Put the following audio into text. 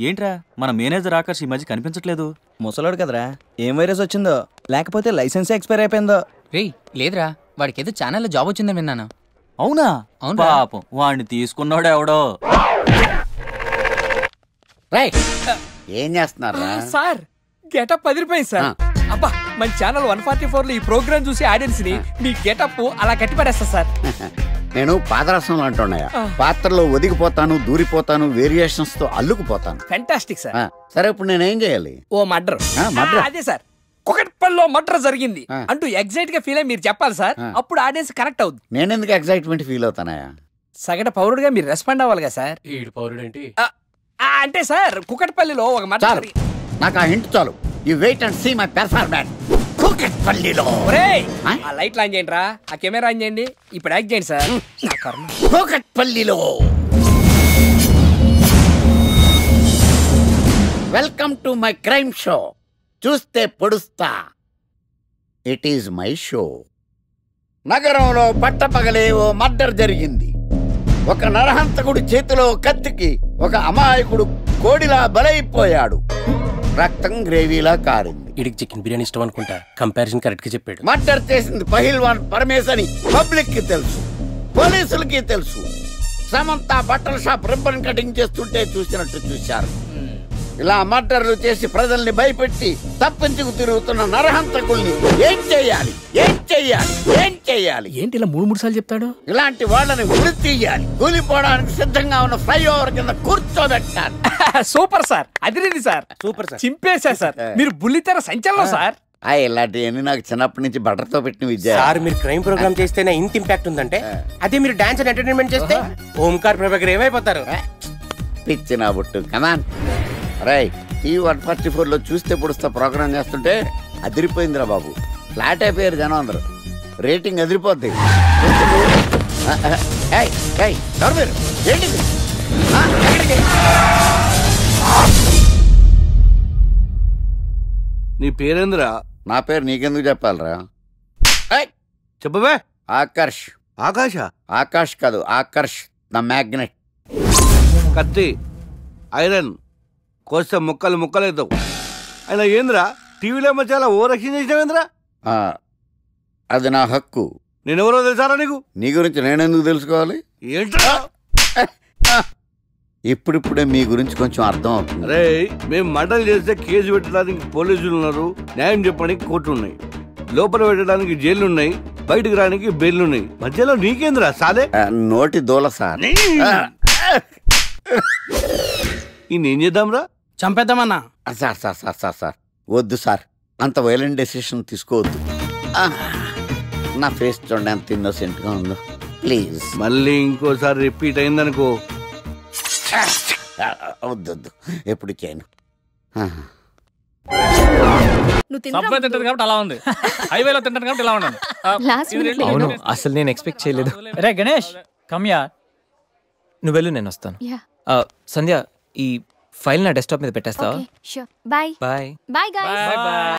ఏంట్రా మన మేనేజర్ ఆకర్ష్ ఈ మధ్య కనిపించట్లేదు. ముసలోడు కదరా, ఏం వైరస్ వచ్చిందో లేకపోతే లైసెన్స్ ఎక్స్పైర్ అయిపోయిందో. రేయ్ లేదురా, వాడికి ఏదో ఛానల్లో జాబ్ వచ్చిందని విన్నాను. అవునా? అవును పాపం వాడిని తీసుకున్నాడు ఎవడో. ఏం చేస్తున్నారు సార్? గెటప్ అదిరిపోయింది సార్. అబ్బా మన ఛానల్ 144 లో ఈ ప్రోగ్రామ్ చూసి ఆడియన్స్ ని మీ గెటప్ అలా కట్టిపడేస్తా సార్. నేను పాదరసం అంటున్నాయా, పాత్రలో ఒదిగిపోతాను, దూరిపోతాను, వేరియేషన్స్ తో అల్లుకుపోతాను. Fantastic sir. సరే ఇప్పుడు నేనేం చేయాలి? ఓ మర్డర్. అదే సార్, కుకట్పల్లిలో మర్డర్ జరిగింది అంటూ ఎగ్జైట్ గా ఫీల్ అయ్యి మీరు చెప్పాలి సార్. అప్పుడు ఆడియన్స్ కనెక్ట్ అవుద్ది. నేనెందుకు ఎగ్జైట్మెంట్ ఫీల్ అవుతానయా? సగటు పౌరుడుగా మీరు రెస్పాండ్ అవ్వాలి కదా సార్. అంటే సార్ కుకట్పల్లిలో ఒక మర్డర్. నాకు ఆ హింట్ చాలు. You wait and see my performance. కుకట్పల్లిలో ఆ లైట్ ఆన్ చేయండి రా, ఆ కెమెరా ఆన్ చేయండి, ఇప్పుడు యాక్ట్ చేయండి సార్. కుకట్పల్లిలో welcome to my crime show. చూస్తే పొడుస్తా, ఇట్ ఈజ్ మై షో. నగరంలో పట్టపగలే ఓ మర్డర్ జరిగింది. ఒక నరహంతకుడు చేతిలో కత్తికి ఒక అమాయకుడు కోడిలా బలైపోయాడు. రక్తం గ్రేవీలా కారింది. ఇడికి చికెన్ బిర్యానీ ఇష్టం అనుకుంటా, కంపారిజన్ కరెక్ట్ గా చెప్పాడు. మర్డర్ చేసింది పహిల్వాన్ పరమేశ్ అని పబ్లిక్ కి తెలుసు, పోలీసులకి తెలుసు. సమంత బట్టల షాప్ రిబ్బన్ కటింగ్ చేస్తుంటే చూసినట్టు చూశారు. ఇలా మర్డర్లు చేసి ప్రజల్ని భయపెట్టి తప్పించుకు తిరుగుతున్న నరహంతకుల్ని ఏం చెయ్యాలి, ఏం చెయ్యాలి, ఏం చెయ్యాలి? ఏంటి ఇలా 3 సార్లు చెప్తాడు? ఇలాంటి వాళ్ళని ఉరి తీయాలి. కూలిపోవడానికి సిద్ధంగా ఉన్న ఫ్లైఓవర్ కింద కూర్చోబెట్టాలి. సూపర్ సార్, అదిరింది సార్. సూపర్ సార్, చింపేశా సార్. మీరు బుల్లితెర సంచలనం సార్. ఇలాంటివన్నీ నాకు చిన్నప్పటి నుంచి బట్టర్తో పెట్టిన విద్య సార్. మీరు క్రైమ్ ప్రోగ్రామ్ చేస్తేనే ఇంత ఇంపాక్ట్ ఉందంటే, అదే మీరు డాన్స్ అండ్ ఎంటర్టైన్మెంట్ చేస్తే ఓంకార్ ప్రభాకర్ ఏమైపోతారు? పిచ్చి నా బుట్టు. కమాన్ రై. టీవీ 144 లో చూస్తే పొడుస్తా ప్రోగ్రామ్ చేస్తుంటే అదిరిపోయిందిరా బాబు. ఫ్లాట్ అయిపోయారు జనం అందరూ. రేటింగ్ అదిరిపోద్ది. నీ పేరేంద్రా? నా పేరు నీకెందుకు చెప్పాలరా? చెప్పవే. ఆకర్ష్. ఆకాశ? ఆకాష్ కాదు, ఆకర్ష్ ద మ్యాగ్నెట్. కత్తి, ఐరన్ కోస్తే ముక్కలు ముక్కలవుతావు. అయినా ఏంద్రా టీవీలో చాలా ఓ రక్షణ చేసినావేంద్రా? అది నా హక్కు. నేనెవరో తెలుసారా నీకు? నీ గురించి నేనెందుకు తెలుసుకోవాలి? ఏంట్రా? ఇప్పుడిప్పుడే మీ గురించి కొంచెం అర్థం అవుతుంది. అరే మేము మర్డర్ చేస్తే కేసు పెట్టడానికి పోలీసులు ఉన్నారు, న్యాయం చెప్పడానికి కోర్టు ఉన్నాయి, లోపల పెట్టడానికి జైలు ఉన్నాయి, బయటకు రానికి బెయిల్ ఉన్నాయి. మధ్యలో నీకేంద్రా సాదే? నోటి దూల సార్. ఈయనేం చేద్దాంరా? చంపేద్దామన్నా. Sir sir sir sir sir వద్దు సార్, అంత వైలెంట్ డెసిషన్ తీసుకోవద్దు. నా ఫేస్ చూడండి ఎంత ఇన్నోసెంట్ గా ఉందో. ప్లీజ్ మళ్ళీ ఇంకోసారి రిపీట్ అయిందనుకో. వద్దు వద్దు, ఎప్పుడు చేయను. కాబట్టి అలా ఉంది, హైవేలో తింటాను కాబట్టి ఇలా ఉన్నాను. అవును, అసలు నేను ఎక్స్పెక్ట్ చేయలేదు. రే గణేష్ కమ్యా, నువ్వు వెళ్ళు, నేను వస్తాను. సంధ్య, ఈ ఫైల్ నా డెస్క్టాప్ మీద పెట్టేస్తావా? Bye bye bye.